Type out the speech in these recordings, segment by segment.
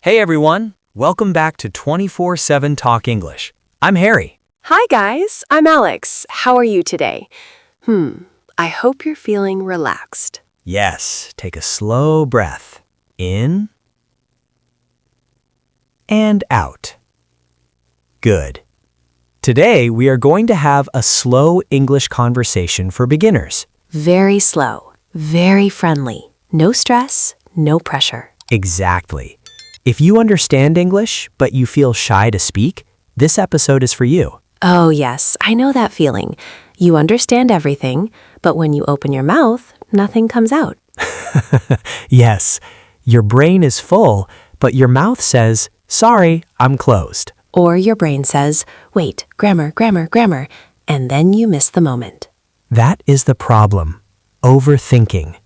Hey everyone, welcome back to 24/7 Talk English. I'm Harry. Hi guys, I'm Alex. How are you today? I hope you're feeling relaxed. Yes, take a slow breath. In and out. Good. Today we are going to have a slow English conversation for beginners. Very slow, very friendly. No stress, no pressure. Exactly. If you understand English, but you feel shy to speak, this episode is for you. Oh yes, I know that feeling. You understand everything, but when you open your mouth, nothing comes out. Yes, your brain is full, but your mouth says, sorry, I'm closed. Or your brain says, wait, grammar, grammar, grammar, and then you miss the moment. That is the problem. Overthinking.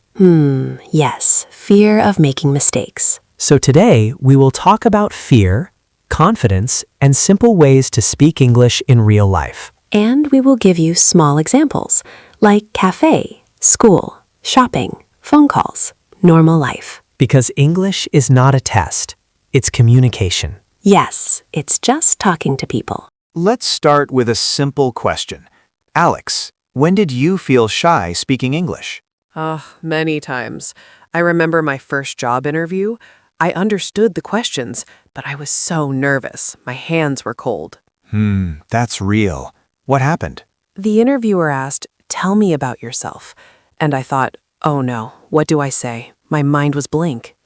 Yes, fear of making mistakes. So today, we will talk about fear, confidence, and simple ways to speak English in real life. And we will give you small examples, like café, school, shopping, phone calls, normal life. Because English is not a test, it's communication. Yes, it's just talking to people. Let's start with a simple question. Alex, when did you feel shy speaking English? Many times. I remember my first job interview. I understood the questions, but I was so nervous. My hands were cold. That's real. What happened? The interviewer asked, "Tell me about yourself." And I thought, oh no, what do I say? My mind was blank.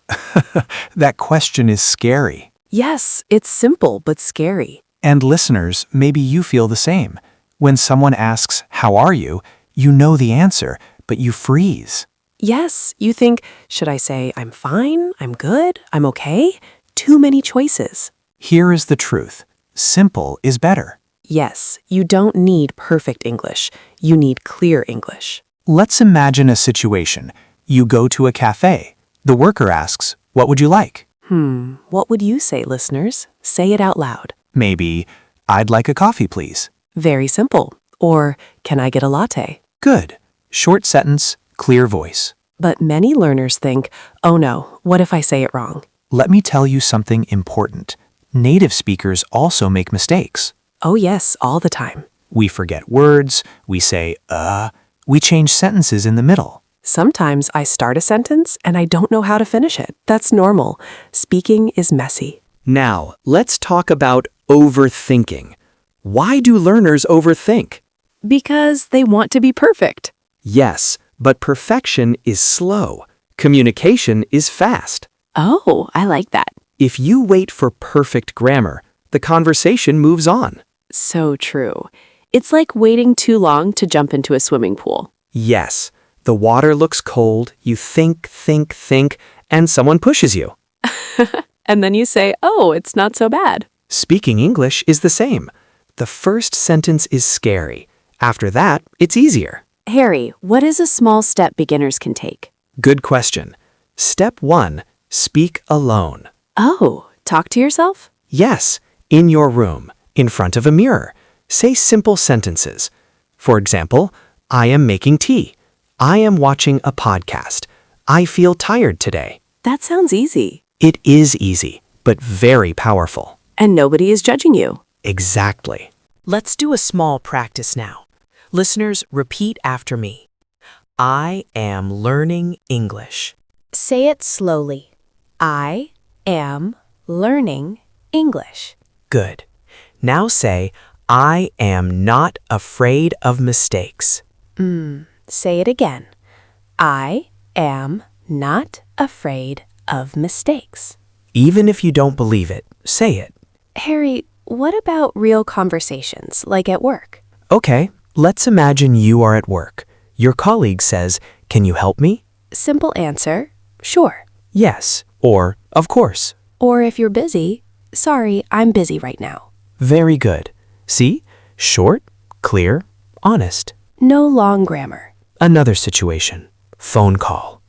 That question is scary. Yes, it's simple but scary. And listeners, maybe you feel the same. When someone asks, "How are you?" you know the answer, but you freeze. Yes, you think, should I say I'm fine, I'm good, I'm okay? Too many choices. Here is the truth. Simple is better. Yes, you don't need perfect English. You need clear English. Let's imagine a situation. You go to a cafe. The worker asks, "What would you like?" What would you say, listeners? Say it out loud. Maybe, "I'd like a coffee, please." Very simple. Or, can I get a latte? Good. Short sentence, clear voice. But many learners think, oh no, what if I say it wrong? Let me tell you something important. Native speakers also make mistakes. Oh yes, all the time. We forget words, we say, we change sentences in the middle. Sometimes I start a sentence and I don't know how to finish it. That's normal. Speaking is messy. Now, let's talk about overthinking. Why do learners overthink? Because they want to be perfect. Yes, but perfection is slow. Communication is fast. Oh, I like that. If you wait for perfect grammar, the conversation moves on. So true. It's like waiting too long to jump into a swimming pool. Yes, the water looks cold, you think, and someone pushes you. And then you say, oh, it's not so bad. Speaking English is the same. The first sentence is scary. After that, it's easier. Harry, what is a small step beginners can take? Good question. Step 1, speak alone. Oh, talk to yourself? Yes, in your room, in front of a mirror. Say simple sentences. For example, I am making tea. I am watching a podcast. I feel tired today. That sounds easy. It is easy, but very powerful. And nobody is judging you. Exactly. Let's do a small practice now. Listeners, repeat after me. I am learning English. Say it slowly. I am learning English. Good. Now say, I am not afraid of mistakes. Say it again. I am not afraid of mistakes. Even if you don't believe it, say it. Harry, what about real conversations, like at work? Okay, let's imagine you are at work. Your colleague says, can you help me? Simple answer, sure. Yes, or of course. Or if you're busy, sorry, I'm busy right now. Very good. See? Short, clear, honest. No long grammar. Another situation. Phone call.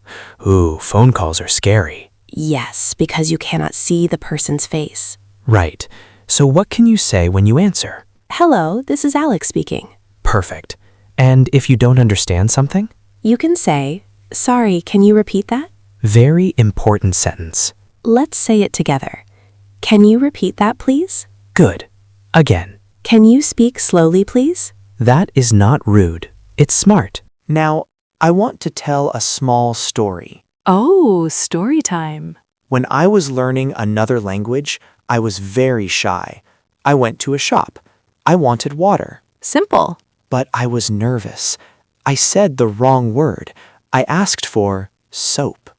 Ooh, phone calls are scary. Yes, because you cannot see the person's face. Right. So what can you say when you answer? Hello, this is Alex speaking. Perfect. And if you don't understand something? You can say, sorry, can you repeat that? Very important sentence. Let's say it together. Can you repeat that, please? Good. Again. Can you speak slowly, please? That is not rude. It's smart. Now, I want to tell a small story. Oh, story time. When I was learning another language, I was very shy. I went to a shop. I wanted water, Simple. but I was nervous. I said the wrong word. I asked for soap.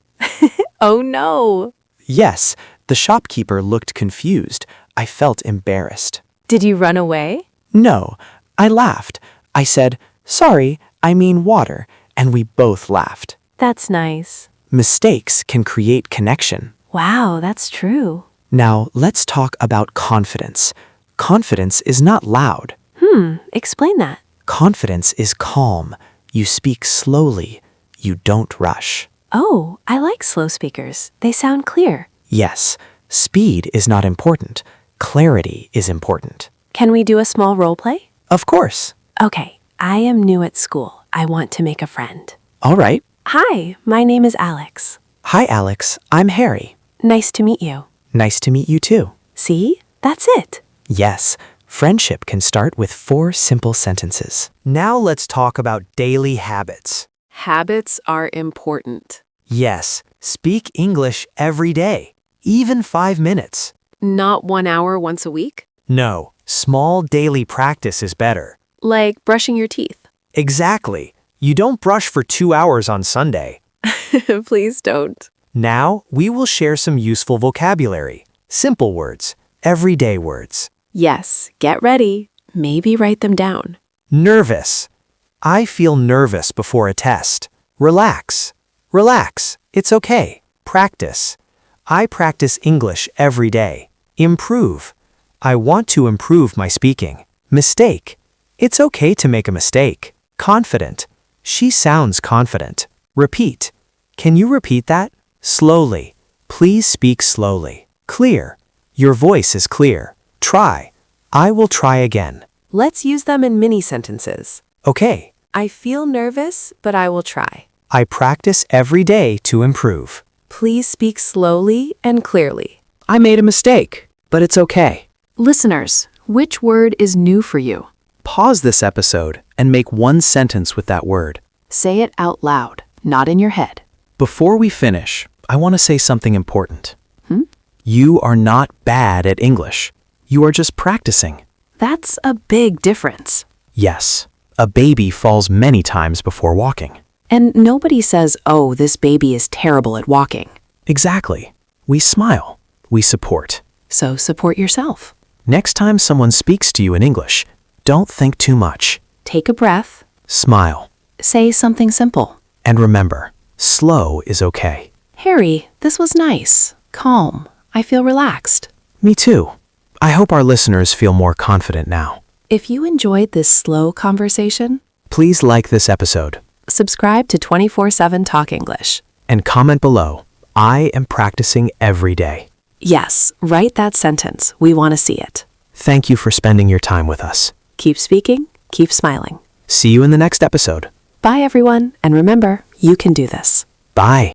Oh no. Yes, the shopkeeper looked confused. I felt embarrassed. Did you run away? No, I laughed. I said, "Sorry, I mean water," and we both laughed. That's nice. Mistakes can create connection. Wow, that's true. Now, let's talk about confidence. Confidence is not loud. Explain that. Confidence is calm. You speak slowly. You don't rush. Oh, I like slow speakers. They sound clear. Yes, speed is not important. Clarity is important. Can we do a small role play? Of course. Okay, I am new at school. I want to make a friend. All right. Hi, my name is Alex. Hi, Alex. I'm Harry. Nice to meet you. Nice to meet you too. See? That's it. Yes, friendship can start with 4 simple sentences. Now let's talk about daily habits. Habits are important. Yes, speak English every day, even 5 minutes. Not 1 hour once a week? No, small daily practice is better. Like brushing your teeth. Exactly. You don't brush for 2 hours on Sunday. Please don't. Now, we will share some useful vocabulary. Simple words, everyday words. Yes, get ready. Maybe write them down. Nervous. I feel nervous before a test. Relax. Relax. It's okay. Practice. I practice English every day. Improve. I want to improve my speaking. Mistake. It's okay to make a mistake. Confident. She sounds confident. Repeat. Can you repeat that? Slowly. Please speak slowly. Clear. Your voice is clear. Try. I will try again. Let's use them in mini sentences. Okay. I feel nervous, but I will try. I practice every day to improve. Please speak slowly and clearly. I made a mistake, but it's okay. Listeners, which word is new for you? Pause this episode and make one sentence with that word. Say it out loud, not in your head. Before we finish, I want to say something important. You are not bad at English. You are just practicing. That's a big difference. Yes, a baby falls many times before walking. And nobody says, oh, this baby is terrible at walking. Exactly. We smile. We support. So support yourself. Next time someone speaks to you in English, don't think too much. Take a breath. Smile. Say something simple. And remember, slow is okay. Harry, this was nice. Calm. I feel relaxed. Me too. I hope our listeners feel more confident now. If you enjoyed this slow conversation, Please like this episode subscribe to 24/7 Talk English. and comment below. I am practicing every day. Yes, write that sentence. We want to see it. Thank you for spending your time with us. Keep speaking, keep smiling. See you in the next episode. Bye, everyone, and remember, you can do this. Bye.